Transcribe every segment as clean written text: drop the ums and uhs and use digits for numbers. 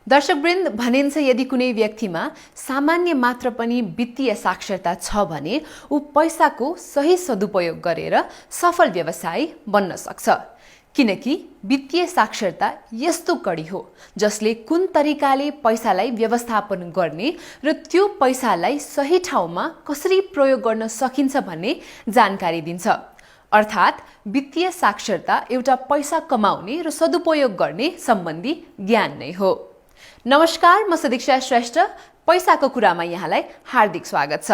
दर्शकवृन्द, भनिन्छ यदि कुनै व्यक्तिमा सामान्य मात्र पनि वित्तीय साक्षरता छ भने ऊ पैसाको सही सदुपयोग गरेर सफल व्यवसायी बन्न सक्छ। किनकि वित्तीय साक्षरता यस्तो कडी हो जसले कुन तरिकाले पैसालाई व्यवस्थापन गर्ने र त्यो पैसालाई सही ठाउँमा कसरी प्रयोग गर्न सकिन्छ भन्ने जानकारी दिन्छ। अर्थात् वित्तीय साक्षरता एउटा पैसा कमाउने र सदुपयोग गर्ने सम्बन्धी ज्ञान नै हो। नमस्कार, म सदिक्षा श्रेष्ठ। पैसाको कुरामा यहाँलाई हार्दिक स्वागत छ।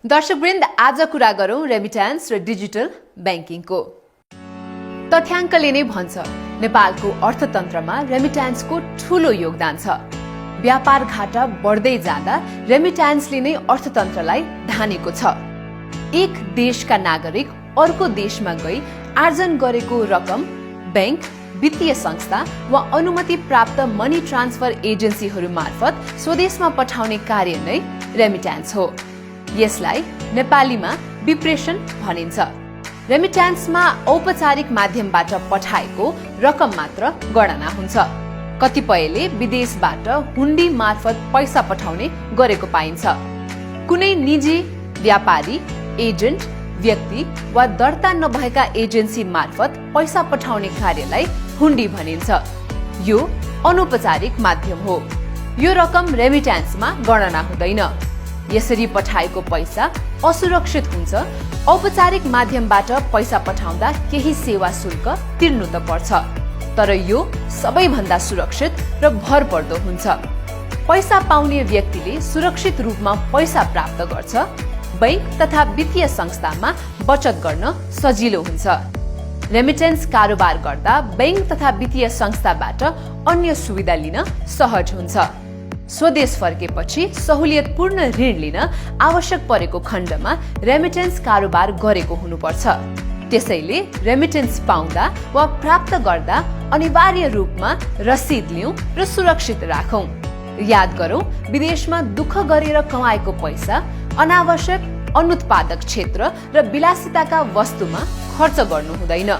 दर्शकवृन्द, आज कुरा गरौँ रेमिट्यान्स र डिजिटल ब्याङ्किङको। तथ्याङ्कले नै भन्छ नेपालको अर्थतन्त्रमा रेमिट्यान्सको ठूलो योगदान छ। व्यापार घाटा बढ्दै जाँदा रेमिट्यान्सले नै अर्थतन्त्रलाई धानेको छ। एक देशका नागरिक अर्को देशमा गई आर्जन गरेको रकम बैंक, वित्तीय संस्था वा अनुमति प्राप्त मनी ट्रान्सफर एजेन्सीहरू मार्फत स्वदेशमा पठाउने कार्य नै रेमिट्यान्स हो। यसलाई नेपालीमा विप्रेषण भनिन्छ। रेमिट्यान्समा औपचारिक माध्यमबाट पठाएको रकम मात्र गणना हुन्छ। कतिपयले विदेशबाट हुन्डी मार्फत पैसा पठाउने गरेको पाइन्छ। कुनै निजी व्यापारी, एजेन्ट, व्यक्ति वा दर्ता नभएका एजेन्सी मार्फत पैसा पठाउने कार्यलाई हुन्डी भनिन्छ। यो अनौपचारिक माध्यम हो। यो रकम रेमिट्यान्समा गणना हुँदैन। यसरी पठाएको पैसा असुरक्षित हुन्छ। औपचारिक माध्यमबाट पैसा पठाउँदा केही सेवा शुल्क तिर्नु त पर्छ, तर यो सबैभन्दा सुरक्षित र भरपर्दो हुन्छ। पैसा पाउने व्यक्तिले सुरक्षित रूपमा पैसा प्राप्त गर्छ। बैंक तथा वित्तीय संस्थामा बचत गर्न सजिलो हुन्छ। रेमिटेन्स कारोबार गर्दा बैंक तथा वित्तीय संस्थाबाट अन्य सुविधा लिन सहज हुन्छ। स्वदेश फर्केपछि सहुलियतपूर्ण ऋण लिन आवश्यक परेको खण्डमा रेमिटेन्स कारोबार गरेको हुनुपर्छ। त्यसैले रेमिटेन्स पाउँदा वा प्राप्त गर्दा अनिवार्य रूपमा रसिद लिऊँ र सुरक्षित राखौं। याद गरौँ, विदेशमा दुःख गरेर कमाएको पैसा अनावश्यक अनुत्पादक क्षेत्र र विलासिताका वस्तुमा खर्च गर्नु हुँदैन।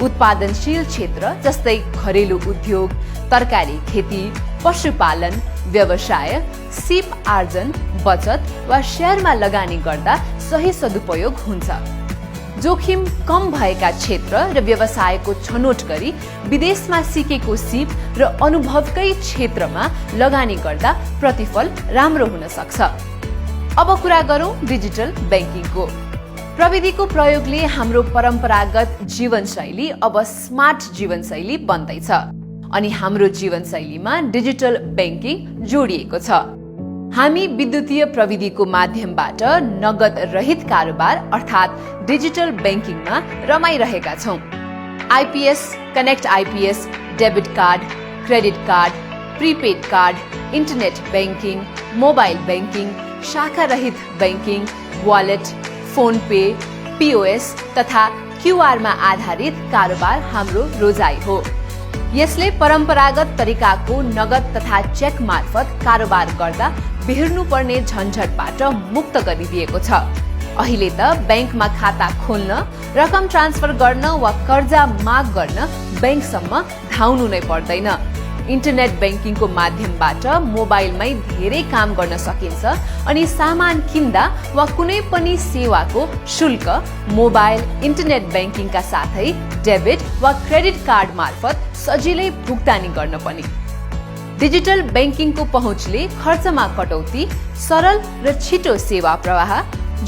उत्पादनशील क्षेत्र जस्तै घरेलु उद्योग, तरकारी खेती, पशुपालन, व्यवसाय, सिप आर्जन, बचत वा शेयरमा लगानी गर्दा सही सदुपयोग हुन्छ। जोखिम कम भएका क्षेत्र र व्यवसायको छनौट गरी विदेशमा सिकेको सिप र अनुभवकै क्षेत्रमा लगानी गर्दा प्रतिफल राम्रो हुन सक्छ। अब कुरा गरौँ डिजिटल ब्याङ्किङको। प्रविधिको प्रयोगले हाम्रो परम्परागत जीवनशैली अब स्मार्ट जीवनशैली बन्दैछ अनि हाम्रो जीवनशैलीमा डिजिटल ब्याङ्किङ जोडिएको छ। हामी विद्युतीय प्रविधिको माध्यमबाट नगद रहित कारोबार अर्थात् डिजिटल ब्याङ्किङमा रमाइरहेका छौँ। IPS, connect IPS, debit card, credit card, prepaid card, internet banking, mobile banking, शाखा रहित banking, wallet, phone pay, POS तथा क्यूआरमा आधारित कारोबार हाम्रो रोजाइ हो। यसले परम्परागत तरिकाको नगद तथा चेक मार्फत कारोबार गर्दा बिर्नुपर्ने झन्झटबाट मुक्त गरिदिएको छ। अहिले त ब्याङ्कमा खाता खोल्न, रकम ट्रान्सफर गर्न वा कर्जा माग गर्न ब्याङ्कसम्म धाउनु नै पर्दैन। इन्टरनेट ब्याङ्किङको माध्यमबाट मोबाइलमै धेरै काम गर्न सकिन्छ अनि सामान किन्दा वा कुनै पनि सेवाको शुल्क मोबाइल, इन्टरनेट ब्याङ्किङका साथै डेबिट वा क्रेडिट कार्ड मार्फत सजिलै भुक्तानी गर्न पनि। डिजिटल ब्याङ्किङको पहुँचले खर्चमा कटौती, सरल र छिटो सेवा प्रवाह,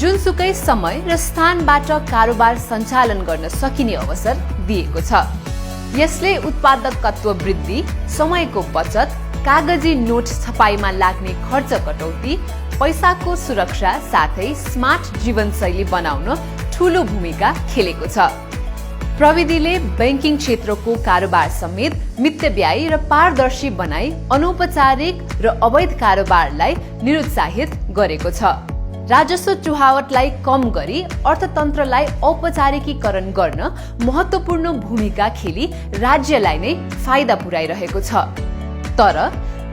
जुनसुकै समय र स्थानबाट कारोबार सञ्चालन गर्न सकिने अवसर दिएको छ। यसले उत्पादकत्व वृद्धि, समयको बचत, कागजी नोट छपाईमा लाग्ने खर्च कटौती, पैसाको सुरक्षा साथै स्मार्ट जीवनशैली बनाउन ठूलो भूमिका खेलेको छ। प्रविधिले ब्याङ्किङ क्षेत्रको कारोबार समेत मितव्ययी र पारदर्शी बनाई अनौपचारिक र अवैध कारोबारलाई निरुत्साहित गरेको छ। राजस्व चुहावटलाई कम गरी अर्थतन्त्रलाई औपचारिकीकरण गर्न महत्त्वपूर्ण भूमिका खेली राज्यलाई नै फाइदा पुर्याइरहेको छ। तर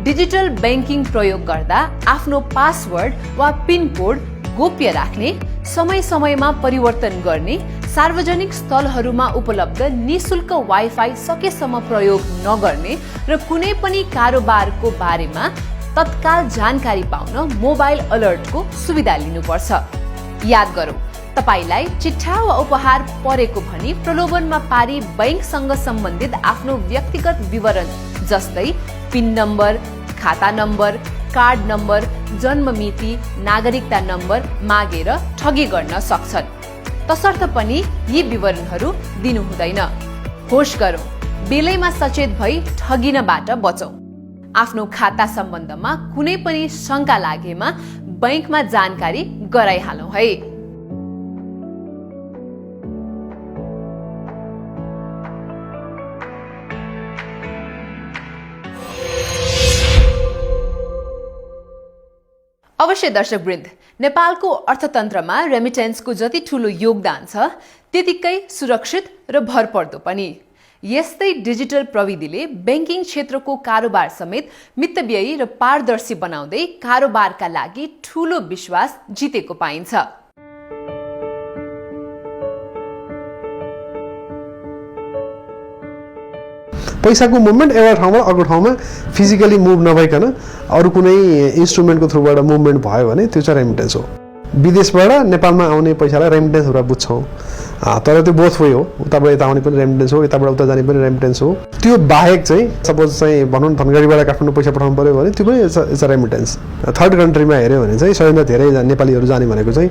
डिजिटल ब्याङ्किङ प्रयोग गर्दा आफ्नो पासवर्ड वा पिन कोड गोप्य राख्ने, समय समयमा परिवर्तन गर्ने, सार्वजनिक स्थलहरूमा उपलब्ध निशुल्क वाइफाई सकेसम्म प्रयोग नगर्ने र कुनै पनि कारोबारको बारेमा तत्काल जानकारी पाउन मोबाइल अलर्टको सुविधा लिनुपर्छ। याद गरौँ, तपाईलाई चिट्ठा वा उपहार परेको भनी प्रलोभनमा पारी बैंकसँग सम्बन्धित आफ्नो व्यक्तिगत विवरण जस्तै पिन नम्बर, खाता नम्बर, कार्ड नम्बर, जन्ममिति, नागरिकता नम्बर मागेर ठगी गर्न सक्छन्। तसर्थ पनि यी विवरणहरू दिनु हुँदैन। होस गरौँ, बेलैमा सचेत भई ठगिनबाट बचौं। आफ्नो खाता सम्बन्धमा कुनै पनि शंका लागेमा बैंकमा जानकारी गराइहालौं है। अवश्य दर्शकवृन्द, नेपालको अर्थतन्त्रमा रेमिटेन्सको जति ठूलो योगदान छ त्यतिकै सुरक्षित र भरपर्दो पनि। यस्तै डिजिटल प्रविधिले बैंकिङ क्षेत्रको कारोबार समेत मितव्ययी र पारदर्शी बनाउँदै कारोबारका लागि ठूलो विश्वास जितेको पाइन्छ। पैसाको मुभमेन्ट एउटा ठाउँबाट अर्को ठाउँमा फिजिकली मुभ नभइकन अरू कुनै इन्स्ट्रुमेन्टको थ्रुबाट मुभमेन्ट भयो भने त्यो चाहिँ रेमिटेन्स हो। विदेशबाट नेपालमा आउने पैसालाई रेमिटेन्स भनेर बुझ्छौँ, तर त्यो बोथ वे हो। उताबाट यता आउने पनि रेमिटेन्स हो, यताबाट उता जाने पनि रेमिटेन्स हो। त्यो बाहेक चाहिँ सपोज चाहिँ भनौँ धनगढीबाट काठमाडौँ पैसा पठाउनु पऱ्यो भने त्यो पनि इट्स अ रेमिटेन्स। थर्ड कन्ट्रीमा हेऱ्यो भने चाहिँ सबैभन्दा धेरै नेपालीहरू जाने भनेको चाहिँ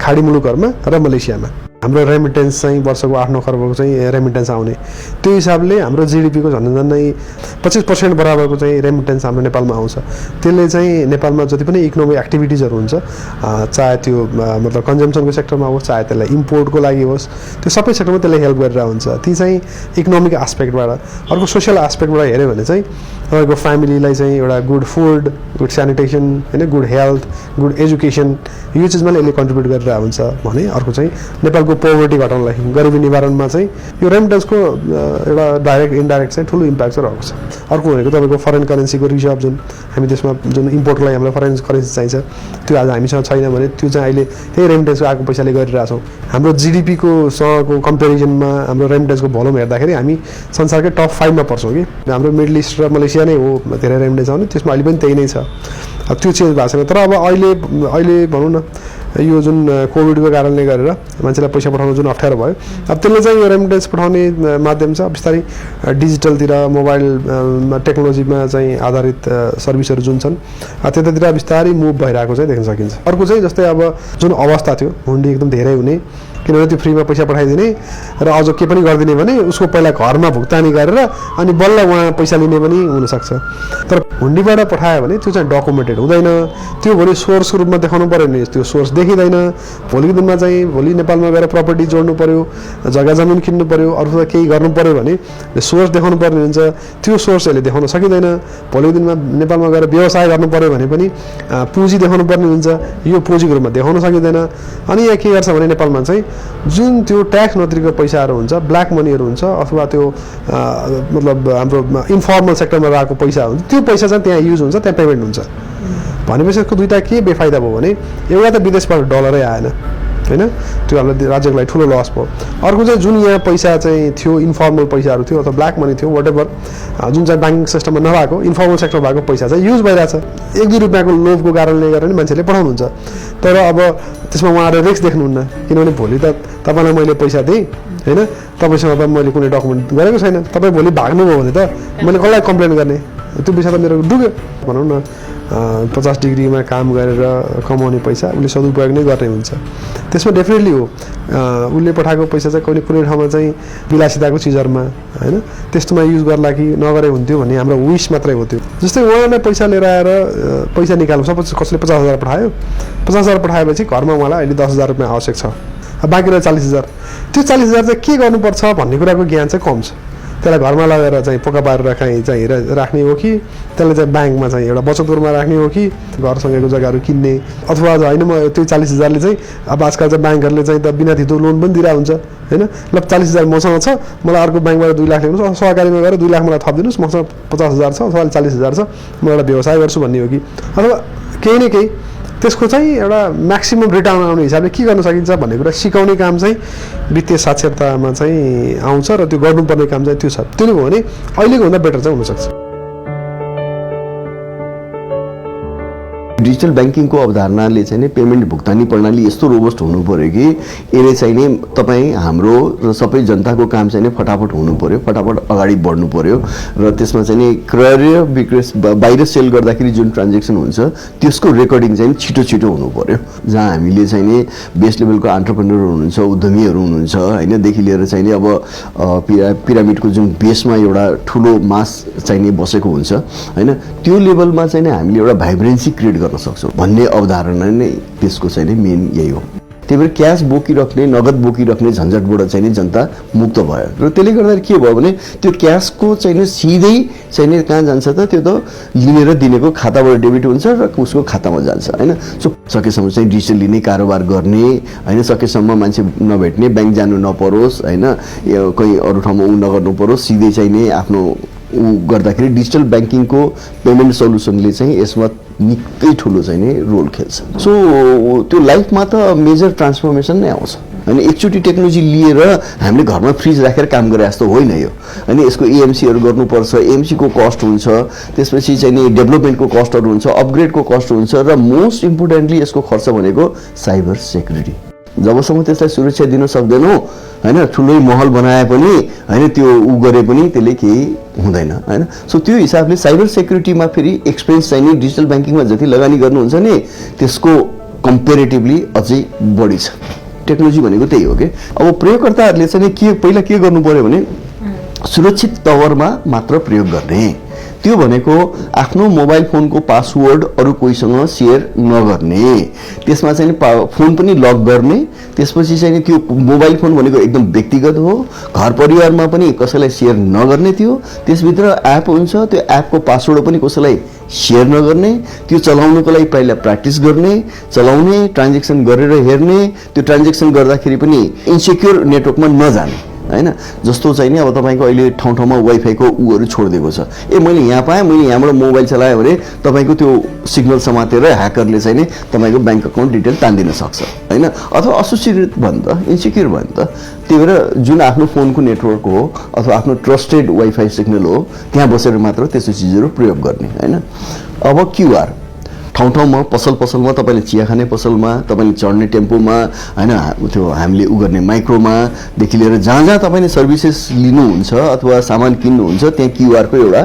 खाडी मुलुकहरूमा र मलेसियामा। हाम्रो रेमिटेन्स चाहिँ वर्षको 8-9 खर्बको चाहिँ रेमिटेन्स आउने। त्यो हिसाबले हाम्रो जिडिपीको झन्डै 25% बराबरको चाहिँ रेमिटेन्स हाम्रो नेपालमा आउँछ। त्यसले चाहिँ नेपालमा जति पनि इकोनोमिक एक्टिभिटिजहरू हुन्छ, चाहे त्यो मतलब कन्जम्सनको सेक्टरमा होस्, चाहे त्यसलाई इम्पोर्टको लागि होस्, त्यो सबै सेक्टरमा त्यसले हेल्प गरेर हुन्छ। ती चाहिँ इकोनोमिक एस्पेक्टबाट। अर्को सोसियल एस्पेक्टबाट हेऱ्यो भने चाहिँ तपाईँको फ्यामिलीलाई चाहिँ एउटा गुड फुड, गुड स्यानिटेसन, होइन, गुड हेल्थ, गुड एजुकेसन, यो चिजमा यसले कन्ट्रिब्युट गरेर हुन्छ भने अर्को चाहिँ नेपालको पोभर्टी घटाउनलाई, गरिबी निवारणमा चाहिँ यो रेमिटेन्सको एउटा डाइरेक्ट इन्डाइरेक्ट चाहिँ ठुलो इम्प्याक्ट चाहिँ रहेको छ। अर्को भनेको तपाईँको फरेन करेन्सीको रिजर्भ, जुन हामी देशमा जुन इम्पोर्टको लागि हामीलाई फरेन करेन्सी चाहिन्छ त्यो आज हामीसँग छैन भने त्यो चाहिँ अहिले त्यही रेमिटेन्सको आएको पैसाले गरिरहेछौँ। हाम्रो जिडिपीको सँगको कम्पेरिजनमा हाम्रो रेमिटेन्सको भोल्युम हेर्दाखेरि हामी संसारकै टप 5 मा पर्छौँ कि। हाम्रो मिडल इस्ट र मलेसिया नै हो धेरै रेमिटेन्स आउने, त्यसमा अहिले पनि त्यही नै छ। त्यो चेन्ज भएको छैन। तर अब अहिले भनौँ न यो जुन कोभिडको कारणले गरेर मान्छेलाई पैसा पठाउन जुन अप्ठ्यारो भयो, अब त्यसले चाहिँ यो रेमिटेन्स पठाउने माध्यम छ बिस्तारै डिजिटलतिर, मोबाइल टेक्नोलोजीमा चाहिँ आधारित सर्भिसहरू जुन छन् त्यतातिर बिस्तारै मुभ भइरहेको चाहिँ देख्न सकिन्छ। अर्को चाहिँ जस्तै अब जुन अवस्था थियो हुन्डी एकदम धेरै हुने, किनभने त्यो फ्रीमा पैसा पठाइदिने र अझ के पनि गरिदिने भने उसको पहिला घरमा भुक्तानी गरेर अनि बल्ल उहाँ पैसा लिने पनि हुनसक्छ। तर हुन्डीबाट पठायो भने त्यो चाहिँ डकुमेन्टेड हुँदैन। त्यो भोलि सोर्सको रूपमा देखाउनु पऱ्यो भने त्यो सोर्स देखिँदैन। भोलिको दिनमा चाहिँ भोलि नेपालमा गएर प्रपर्टी जोड्नु पऱ्यो, जग्गा जमिन किन्नु पऱ्यो, अरू केही गर्नु पऱ्यो भने सोर्स देखाउनु पर्ने हुन्छ। त्यो सोर्स यसले देखाउन सकिँदैन। भोलिको दिनमा नेपालमा गएर व्यवसाय गर्नु पऱ्यो भने पनि पुँजी देखाउनु पर्ने हुन्छ। यो पुँजीको रूपमा देखाउन सकिँदैन। अनि यहाँ के गर्छ भने नेपालमा चाहिँ जुन त्यो ट्याक्स नतिरेको पैसाहरू हुन्छ, ब्ल्याक मनीहरू हुन्छ, अथवा त्यो मतलब हाम्रो इन्फर्मल सेक्टरमा रहेको पैसा हुन्छ, त्यो पैसा चाहिँ त्यहाँ युज हुन्छ, त्यहाँ पेमेन्ट हुन्छ। भनेपछि यसको दुईवटा के बेफाइदा भयो भने एउटा त विदेशबाट डलरै आएन, होइन, त्यो हाम्रो राज्यको लागि ठुलो लस भयो। अर्को चाहिँ जुन यहाँ पैसा चाहिँ थियो, इन्फर्मल पैसाहरू थियो अथवा ब्ल्याक मनी थियो, वाटेभर जुन चाहिँ ब्याङ्किङ सिस्टममा नभएको इन्फर्मल सेक्टर भएको पैसा चाहिँ युज भइरहेछ। 1-2 रुपियाँको लोभको कारणले गरेर नि मान्छेले पठाउनुहुन्छ। तर अब त्यसमा उहाँहरू रिस्क देख्नुहुन्न, किनभने भोलि त तपाईँलाई मैले पैसा दिएँ, होइन, तपाईँसँग त मैले कुनै डकुमेन्ट गरेको छैन, तपाईँ भोलि भाग्नुभयो भने त मैले कसलाई कम्प्लेन गर्ने, त्यो पैसा त मेरो डुब्यो। भनौँ न 50 डिग्रीमा काम गरेर कमाउने पैसा उसले सदुपयोग नै गर्ने हुन्छ। त्यसमा डेफिनेटली हो उसले पठाएको पैसा चाहिँ कुनै ठाउँमा चाहिँ विलासिताको चिजहरूमा, होइन, त्यस्तोमा युज गर्ला कि नगरे हुन्थ्यो भन्ने हाम्रो विश मात्रै हो। त्यो जस्तै उहाँलाई पैसा लिएर आएर पैसा निकाल्नु, सपोज कसले 50,000 पठायो, 50,000 पठाएपछि घरमा उहाँलाई अहिले 10,000 रुपियाँ आवश्यक छ, बाँकी रह्यो 40,000। त्यो 40,000 चाहिँ के गर्नुपर्छ भन्ने कुराको ज्ञान चाहिँ कम छ। त्यसलाई घरमा लगेर चाहिँ पोका पारेर चाहिँ राख्ने हो कि त्यसलाई चाहिँ ब्याङ्कमा चाहिँ एउटा बचतमा राख्ने हो कि घरसँगैको जग्गाहरू किन्ने, अथवा होइन म त्यो 40,000ले चाहिँ अब आजकल चाहिँ ब्याङ्कहरूले चाहिँ त बिना धितो लोन पनि दिइरहेको हुन्छ, होइन, ल 40,000 मसँग छ, मलाई अर्को ब्याङ्कबाट 2 लाख ल्याउनुहोस्, सहकारीमा गएर 2 लाख मलाई थपिदिनुहोस्, मसँग 50,000 छ अथवा 40,000 छ, म एउटा व्यवसाय गर्छु भन्ने हो कि, अथवा केही न केही त्यसको चाहिँ एउटा म्याक्सिमम रिटर्न आउने हिसाबले के गर्न सकिन्छ भन्ने कुरा सिकाउने काम चाहिँ वित्तीय साक्षरतामा चाहिँ आउँछ र त्यो गर्नुपर्ने काम चाहिँ त्यो छ। त्यसले भयो भने अहिलेको भन्दा बेटर चाहिँ हुनसक्छ। डिजिटल ब्याङ्किङको अवधारणाले चाहिँ पेमेन्ट भुक्तानी प्रणाली यस्तो रोबस्ट हुनु पर्यो कि यसले चाहिँ नि तपाईँ हाम्रो र सबै जनताको काम चाहिँ फटाफट हुनु पर्यो, फटाफट अगाडि बढ्नु पर्यो र त्यसमा चाहिँ नि क्रय विक्रय बाहिर सेल गर्दाखेरि जुन ट्रान्जेक्सन हुन्छ त्यसको रेकर्डिङ चाहिँ छिटो छिटो हुनु पर्यो। जहाँ हामीले चाहिँ नि बेस लेभलको एन्टरप्रेन्योर हुनुहुन्छ, उद्यमीहरू हुनुहुन्छ होइन, देखि लिएर चाहिँ नि अब पिरामिडको जुन बेसमा एउटा ठुलो मास चाहिँ नि बसेको हुन्छ होइन, त्यो लेभलमा चाहिँ नि हामीले एउटा भाइब्रेन्सी क्रिएट गर्न सक्छौँ भन्ने अवधारणा नै त्यसको चाहिँ मेन यही हो। त्यही भएर क्यास बोकिराख्ने, नगद बोकिराख्ने झन्झटबाट चाहिँ नि जनता मुक्त भयो र त्यसले गर्दाखेरि के भयो भने त्यो क्यासको चाहिँ सिधै चाहिँ कहाँ जान्छ त, त्यो त लिनेर दिनेको खाताबाट डेबिट हुन्छ र उसको खातामा जान्छ होइन। सो सकेसम्म चाहिँ डिजिटली नै कारोबार गर्ने होइन, सकेसम्म मान्छे नभेट्ने, ब्याङ्क जानु नपरोस् होइन, कोही अरू ठाउँमा उ नगर्नु परोस्, सिधै चाहिँ नि आफ्नो ऊ गर्दाखेरि डिजिटल ब्याङ्किङको पेमेन्ट सल्युसनले चाहिँ यसमा निकै ठुलो चाहिँ नि रोल खेल्छ। सो त्यो लाइफमा त मेजर ट्रान्सफर्मेसन नै आउँछ होइन। एकचोटि टेक्नोलोजी लिएर हामीले घरमा फ्रिज राखेर काम गरे जस्तो होइन यो होइन। यसको एएमसीहरू गर्नुपर्छ, एएमसीको कस्ट हुन्छ, त्यसपछि चाहिँ नि डेभलपमेन्टको कस्टहरू हुन्छ, अपग्रेडको कस्ट हुन्छ र मोस्ट इम्पोर्टेन्टली यसको खर्च भनेको साइबर सेक्युरिटी। जबसम्म त्यसलाई सुरक्षा दिन सक्दैनौँ होइन, ठुलै महल बनाए पनि होइन, त्यो उ गरे पनि त्यसले केही हुँदैन होइन। सो त्यो हिसाबले साइबर सेक्युरिटीमा फेरि एक्सपेन्स चाहिँ नि डिजिटल ब्याङ्किङमा जति लगानी गर्नुहुन्छ नि त्यसको कम्पेरेटिभली अझै बढी छ। टेक्नोलोजी भनेको त्यही हो कि अब प्रयोगकर्ताहरूले चाहिँ के पहिला के गर्नु पर्यो भने सुरक्षित तवरमा मात्र प्रयोग गर्ने। त्यो भनेको आफ्नो मोबाइल फोनको पासवर्ड अरू कोहीसँग सेयर नगर्ने, त्यसमा चाहिँ फोन पनि लक गर्ने, त्यसपछि चाहिँ त्यो मोबाइल फोन भनेको एकदम व्यक्तिगत हो, घर परिवारमा पनि कसैलाई सेयर नगर्ने, त्यो त्यसभित्र एप हुन्छ, त्यो एपको पासवर्ड पनि कसैलाई सेयर नगर्ने, त्यो चलाउनुको लागि पहिला प्र्याक्टिस गर्ने, चलाउने, ट्रान्जेक्सन गरेर हेर्ने, त्यो ट्रान्जेक्सन गर्दाखेरि पनि इन्सेक्योर नेटवर्कमा नजाने होइन। जस्तो चाहिँ नि अब तपाईँको अहिले ठाउँ ठाउँमा वाइफाईको उहरू छोडिदिएको छ, मैले यहाँ पाएँ, मैले यहाँबाट मोबाइल चलाएँ भने तपाईँको त्यो सिग्नल समातेर ह्याकरले चाहिँ नि तपाईँको ब्याङ्क अकाउन्ट डिटेल तानिदिन सक्छ होइन, अथवा असुरक्षित भयो नि त, इन्सेक्योर भयो नि त। त्यही भएर जुन आफ्नो फोनको नेटवर्क हो अथवा आफ्नो ट्रस्टेड वाइफाई सिग्नल हो त्यहाँ बसेर मात्र त्यस्तो चिजहरू प्रयोग गर्ने होइन। अब क्युआर ठाउँ ठाउँमा पसलमा तपाईँले चिया खाने पसलमा, तपाईँले चढ्ने टेम्पोमा होइन, त्यो हामीले उ गर्ने माइक्रोमादेखि लिएर जहाँ जहाँ तपाईँले सर्भिसेस लिनुहुन्छ अथवा सामान किन्नुहुन्छ त्यहाँ क्युआरको एउटा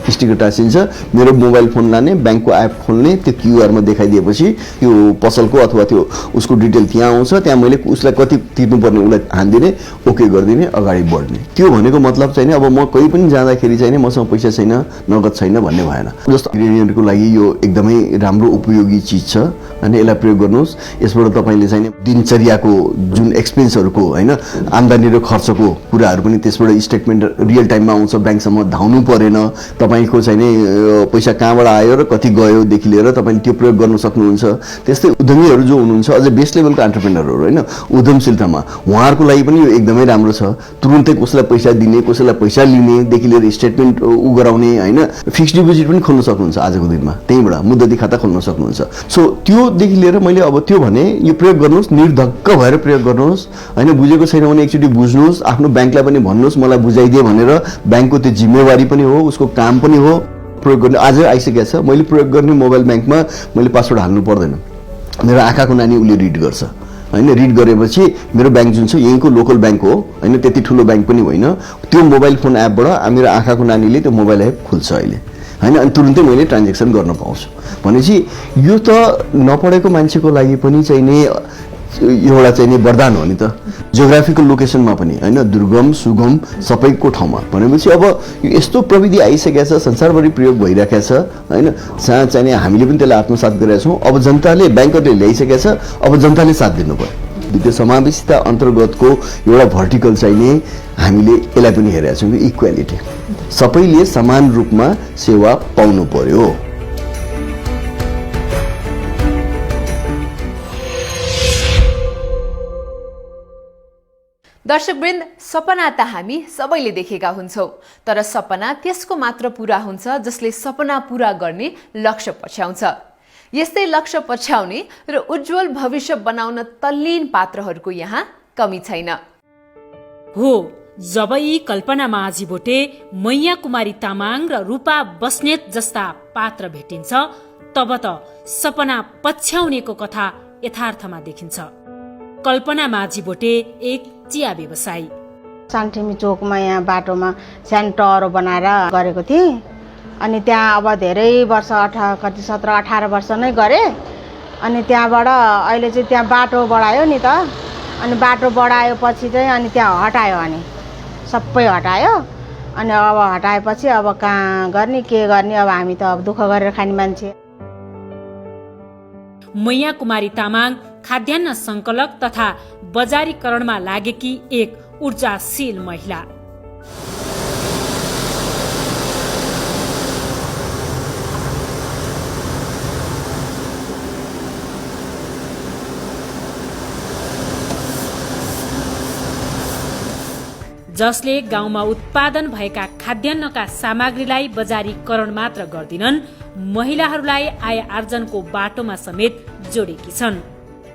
स्टिकर टाँसिन्छ। मेरो मोबाइल फोन लाने, ब्याङ्कको एप खोल्ने, त्यो क्युआरमा देखाइदिएपछि त्यो पसलको अथवा त्यो उसको डिटेल त्यहाँ आउँछ, त्यहाँ मैले उसलाई कति तिर्नुपर्ने उसलाई हानिदिने, ओके गरिदिने, अगाडि बढ्ने। त्यो भनेको मतलब चाहिँ अब म कहीँ पनि जाँदाखेरि चाहिँ मसँग पैसा छैन, नगद छैन भन्ने भएन। जस्तो गृहिणीहरूको लागि यो एकदमै राम्रो उपयोगी चिज छ होइन, यसलाई प्रयोग गर्नुहोस्। यसबाट तपाईँले चाहिँ दिनचर्याको जुन एक्सपेन्सहरूको होइन, आम्दानी र खर्चको कुराहरू पनि त्यसबाट स्टेटमेन्ट रियल टाइममा आउँछ, ब्याङ्कसम्म धाउनु परेन, तपाईँको चाहिँ नि पैसा कहाँबाट आयो र कति गयोदेखि लिएर तपाईँले त्यो प्रयोग गर्न सक्नुहुन्छ। त्यस्तै उद्यमीहरू जो हुनुहुन्छ अझै बेस लेभलको एन्टरप्रेन्योरहरू होइन, उद्यमशीलतामा उहाँहरूको लागि पनि यो एकदमै राम्रो छ। तुरुन्तै कसैलाई पैसा दिने, कसैलाई पैसा लिनेदेखि लिएर स्टेटमेन्ट उ गराउने होइन, फिक्स्ड डिपोजिट पनि खोल्न सक्नुहुन्छ आजको दिनमा, त्यहीँबाट मुद्दती खाता खोल्न सक्नुहुन्छ। सो त्योदेखि लिएर मैले अब त्यो भने यो प्रयोग गर्नुहोस्, निर्धक्क भएर प्रयोग गर्नुहोस् होइन। बुझेको छैन भने एकचोटि बुझ्नुहोस्, आफ्नो ब्याङ्कलाई पनि भन्नुहोस् मलाई बुझाइदिए भनेर। ब्याङ्कको त्यो जिम्मेवारी पनि हो, उसको काम पनि हो प्रयोग गर्ने। आज आइसकेको छ, मैले प्रयोग गर्ने मोबाइल ब्याङ्कमा मैले पासवर्ड हाल्नु पर्दैन, मेरो आँखाको नानी उसले रिड गर्छ होइन। रिड गरेपछि मेरो ब्याङ्क जुन छ यहीँको लोकल ब्याङ्क हो होइन, त्यति ठुलो ब्याङ्क पनि होइन, त्यो मोबाइल फोन एपबाट मेरो आँखाको नानीले त्यो मोबाइल एप खुल्छ अहिले होइन, अनि तुरुन्तै मैले ट्रान्जेक्सन गर्न पाउँछु। भनेपछि यो त नपढेको मान्छेको लागि पनि चाहिँ नि एउटा चाहिँ नि वरदान हो नि त, जियोग्राफिकल लोकेसनमा पनि होइन, दुर्गम सुगम सबैको ठाउँमा। भनेपछि अब यस्तो प्रविधि आइसकेको छ, संसारभरि प्रयोग भइरहेको छ होइन, जहाँ चाहिँ हामीले पनि त्यसलाई आत्मसात गरेका छौँ। अब जनताले, ब्याङ्करले ल्याइसकेको छ, अब जनताले साथ दिनु पर्यो। वित्तीय समावेशिता अन्तर्गतको एउटा भर्टिकल चाहिँ नि हामीले यसलाई पनि हेरेका छौँ कि इक्वालिटी, सबैले समान रूपमा सेवा पाउनु पर्यो। दर्शकवृन्द, सपना त हामी सबैले देखेका हुन्छौँ, तर सपना त्यसको मात्र पूरा हुन्छ जसले सपना पूरा गर्ने लक्ष्य पछ्याउँछ। यस्तै लक्ष्य पछ्याउने र उज्जवल भविष्य बनाउन तल्लीन पात्रहरूको यहाँ कमी छैन। हो, जब यी कल्पना माझी भोटे, मैया कुमारी तामाङ र रूपा बस्नेत जस्ता पात्र भेटिन्छ तब त सपना पछ्याउनेको कथा यथार्थमा देखिन्छ। कल्पना माझी भोटे एक चिया व्यवसायी। सानठिमी चोकमा यहाँ बाटोमा सानो टहरो बनाएर गरेको थिएँ। अनि त्यहाँ अब धेरै वर्ष 17-18 वर्ष नै गरेँ। अनि त्यहाँबाट अहिले चाहिँ त्यहाँ बाटो बढायो नि त। अनि बाटो बढाएपछि चाहिँ अनि त्यहाँ हटायो, अनि सबै हटायो। अनि अब हटाएपछि अब कहाँ गर्ने के गर्ने, अब हामी त अब दुःख गरेर खाने मान्छे। मैया कुमारी तामाङ खाद्यान्न संकलक तथा बजारीकरणमा लागेकी एक ऊर्जाशील महिला। जसले गाउँमा उत्पादन भएका खाद्यान्नका सामग्रीलाई बजारीकरण मात्र गर्दिनन्, महिलाहरूलाई आय आर्जनको बाटोमा समेत जोडेकी छन्।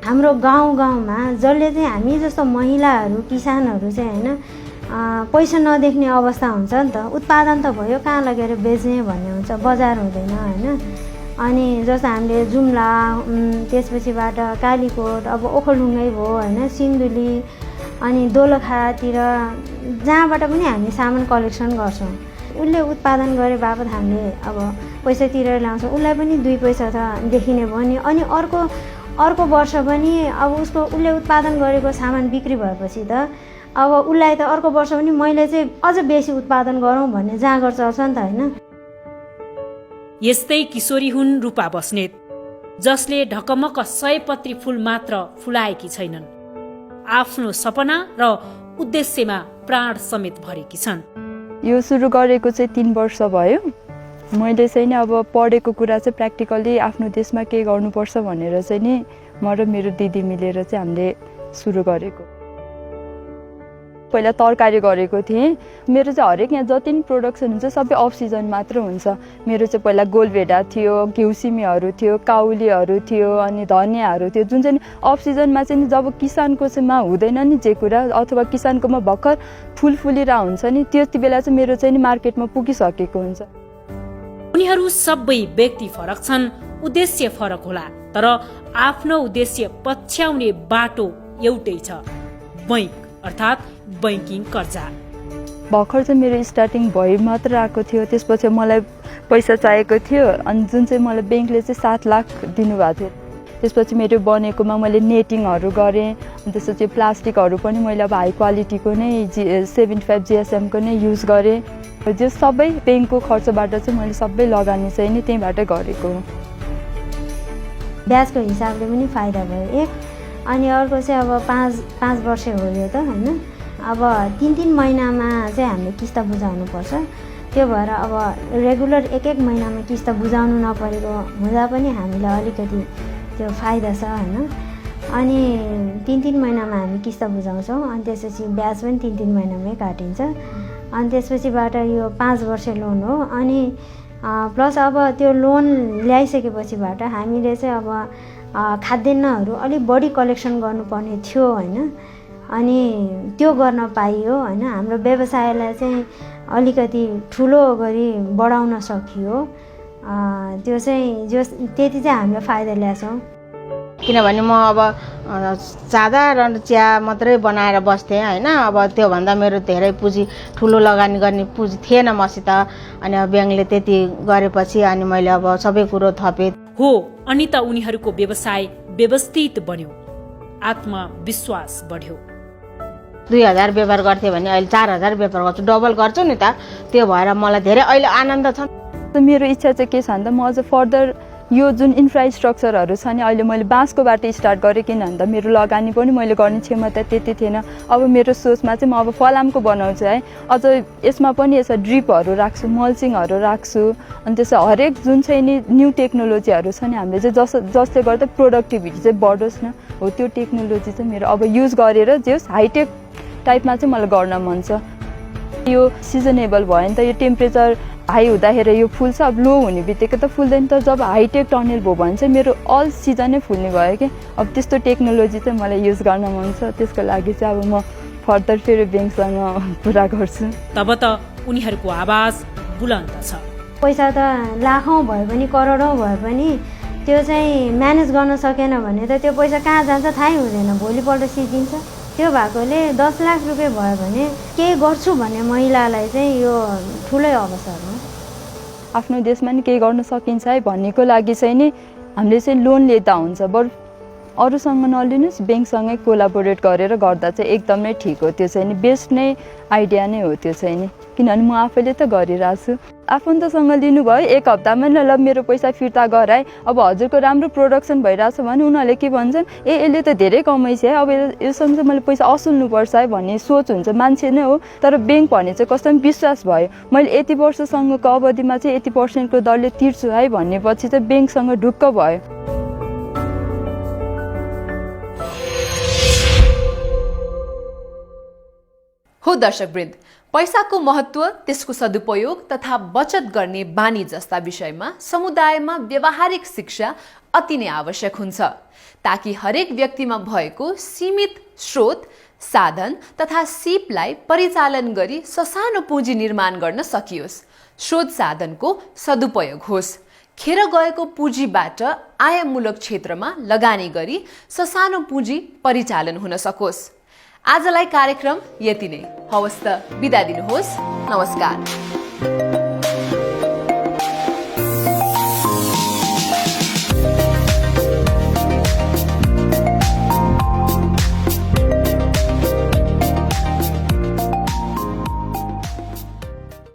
हाम्रो गाउँमा जसले चाहिँ हामी जस्तो महिलाहरू किसानहरू चाहिँ होइन पैसा नदेख्ने अवस्था हुन्छ नि त। उत्पादन त भयो, कहाँ लगेर बेच्ने भन्ने हुन्छ, बजार हुँदैन होइन। अनि जस्तो हामीले जुम्ला, त्यसपछिबाट कालीकोट, अब ओखलढुङ्गै भयो होइन, सिन्धुली, अनि दोलखातिर जहाँबाट पनि हामी सामान कलेक्सन गर्छौँ। उसले उत्पादन गरे बापत हामीले अब पैसा तिरेर ल्याउँछौँ, उसलाई पनि 2 पैसा त देखिने भयो नि। अनि अर्को वर्ष पनि अब उसले उत्पादन गरेको सामान बिक्री भएपछि त अब उसलाई त अर्को वर्ष पनि मैले चाहिँ अझ बेसी उत्पादन गरौँ भन्ने जाँगर चल्छ नि त होइन। यस्तै किशोरी हुन् रूपा बस्नेत, जसले ढकमक 100 पत्री फूल मात्र फुलाएकी छैनन्। आफ्नो सपना र उद्देश्यमा प्राण समेत भरेकी छन्। यो सुरु गरेको चाहिँ 3 वर्ष भयो। मैले चाहिँ नि अब पढेको कुरा चाहिँ प्र्याक्टिकली आफ्नो देशमा के गर्नुपर्छ भनेर चाहिँ नि म र मेरो दिदी मिलेर चाहिँ हामीले सुरु गरेको। पहिला तरकारी गरेको थिएँ। मेरो चाहिँ हरेक यहाँ जति पनि प्रोडक्सन हुन्छ सबै अफ सिजन मात्र हुन्छ। मेरो चाहिँ पहिला गोलभेडा थियो, घिउसिमीहरू थियो, काउलीहरू थियो, अनि धनियाँहरू थियो, जुन चाहिँ अफ सिजनमा चाहिँ जब किसानको चाहिँमा हुँदैन नि जे कुरा, अथवा किसानकोमा भर्खर फुल फुलिरहेको हुन्छ नि, त्यति बेला चाहिँ मेरो चाहिँ नि मार्केटमा पुगिसकेको हुन्छ। उनीहरू सबै व्यक्ति फरक छन्, उद्देश्य फरक होला, तर आफ्नो उद्देश्य पछ्याउने बाटो एउटै छ, बैंक अर्थात् बैंकिङ कर्जा। भर्खर चाहिँ मेरो स्टार्टिङ भइ मात्र आएको थियो। त्यसपछि मलाई पैसा चाहिएको थियो, अनि जुन चाहिँ मलाई ब्याङ्कले चाहिँ 7 लाख दिनुभएको थियो। त्यसपछि मेरो बनेकोमा मैले नेटिङहरू गरेँ। अनि त्यसपछि प्लास्टिकहरू पनि मैले अब हाई क्वालिटीको नै 75 GSM को नै युज गरेँ। जो सबै ब्याङ्कको खर्चबाट चाहिँ मैले सबै लगानी चाहिँ नि त्यहीँबाट गरेको हो। ब्याजको हिसाबले पनि फाइदा भयो एक। अनि अर्को चाहिँ अब 5 वर्ष हो यो त होइन। अब 3 महिनामा चाहिँ हामीले किस्त बुझाउनुपर्छ। त्यो भएर अब रेगुलर 1 महिनामा किस्त बुझाउनु नपरेको हुँदा पनि हामीलाई अलिकति त्यो फाइदा छ होइन। अनि 3 महिनामा हामी किस्त बुझाउँछौँ। अनि त्यसपछि ब्याज पनि 3 महिनामै काटिन्छ। अनि त्यसपछिबाट यो 5 वर्ष लोन हो। अनि प्लस अब त्यो लोन ल्याइसकेपछिबाट हामीले चाहिँ अब खाद्यान्नहरू अलिक बढी कलेक्सन गर्नुपर्ने थियो होइन। अनि त्यो गर्न पाइयो होइन। हाम्रो व्यवसायलाई चाहिँ अलिकति ठुलो गरी बढाउन सकियो। त्यो चाहिँ त्यति चाहिँ हामीले फाइदा ल्याछौँ। किनभने म अब साधारण चिया मात्रै बनाएर बस्थेँ होइन। अब त्योभन्दा मेरो धेरै पुँजी ठुलो लगानी गर्ने पुँजी थिएन मसित। अनि अब ब्याङ्कले त्यति गरेपछि अनि मैले अब सबै कुरो थपेँ हो। अनि त उनीहरूको व्यवसाय व्यवस्थित बन्यो, आत्मविश्वास बढ्यो। 2000 व्यापार गर्थेँ भने अहिले 4000 व्यापार गर्छु, डबल गर्छु नि त। त्यो भएर मलाई धेरै अहिले आनन्द छ। मेरो इच्छा चाहिँ के छ भन्दा म अझ फर्दर यो जुन इन्फ्रास्ट्रक्चरहरू छ नि, अहिले मैले बाँसको बाटो स्टार्ट गरेँ किन भन्दा मेरो लगानी पनि मैले गर्ने क्षमता त्यति थिएन। अब मेरो सोचमा चाहिँ म अब फलामको बनाउँछु है। अझ यसमा पनि यसो ड्रिपहरू राख्छु, मल्चिङहरू राख्छु। अनि त्यसो हरेक जुन चाहिँ नि न्यू टेक्नोलोजीहरू छ नि हामीले चाहिँ जसले गर्दा प्रोडक्टिभिटी चाहिँ बढोस् न, हो त्यो टेक्नोलोजी चाहिँ मेरो अब युज गरेर जस हाइटेक टाइपमा चाहिँ मलाई गर्न मन छ। यो सिजनेबल भयो नि त, यो टेम्परेचर हाई हुँदाखेरि यो फुल्छ, अब लो हुने बित्तिकै त फुल्दैन। तर जब हाइटेक टनेल भयो भने चाहिँ मेरो अल सिजनै फुल्ने भयो कि। अब त्यस्तो टेक्नोलोजी चाहिँ मलाई युज गर्न मन छ, त्यसको लागि चाहिँ अब म फर्दर फेरि ब्याङ्कसँग कुरा गर्छु। तब त उनीहरूको आवाज बुलन्द छ। पैसा त लाखौँ भए पनि करोडौँ भए पनि त्यो चाहिँ म्यानेज गर्न सकेन भने त त्यो पैसा कहाँ जान्छ थाहै हुँदैन, भोलिपल्ट सिद्धिन्छ। त्यो भएकोले 10 लाख रुपियाँ भयो भने केही गर्छु भन्ने महिलालाई चाहिँ यो ठुलै अवसर हो। आफ्नो देशमा नि केही गर्न सकिन्छ है भन्नेको लागि चाहिँ नि हामीले चाहिँ लोन लिँदा हुन्छ, बरु अरूसँग नलिनुहोस्, ब्याङ्कसँगै कोलाबोरेट गरेर गर्दा चाहिँ एकदमै ठिक हो। त्यो चाहिँ नि बेस्ट नै आइडिया नै हो त्यो चाहिँ नि, किनभने म आफैले त गरिरहेको छु। आफन्तसँग लिनुभयो 1 हप्तामा ल मेरो पैसा फिर्ता गराए, अब हजुरको राम्रो प्रोडक्सन भइरहेछ भने उनीहरूले के भन्छन्, यसले त धेरै कमाइछ है, अब योसँग चाहिँ मैले पैसा असुल्नुपर्छ है भन्ने सोच हुन्छ, मान्छे नै हो। तर ब्याङ्क भने चाहिँ कस्तो विश्वास भयो, मैले यति वर्षसँगको अवधिमा चाहिँ यति % दरले तिर्छु है भन्नेपछि चाहिँ ब्याङ्कसँग ढुक्क भयो। हो दर्शकवृन्द, पैसाको महत्त्व, त्यसको सदुपयोग तथा बचत गर्ने बानी जस्ता विषयमा समुदायमा व्यावहारिक शिक्षा अति नै आवश्यक हुन्छ, ताकि हरेक व्यक्तिमा भएको सीमित स्रोत, साधन तथा सिपलाई परिचालन गरी ससानो पुँजी निर्माण गर्न सकियोस्, स्रोत साधनको सदुपयोग होस्, खेर गएको पुँजीबाट आयमूलक क्षेत्रमा लगानी गरी ससानो पुँजी परिचालन हुन सकोस्। आजलाई कार्यक्रम यति नै। हवस् त, बिदा दिनुहोस्। नमस्कार।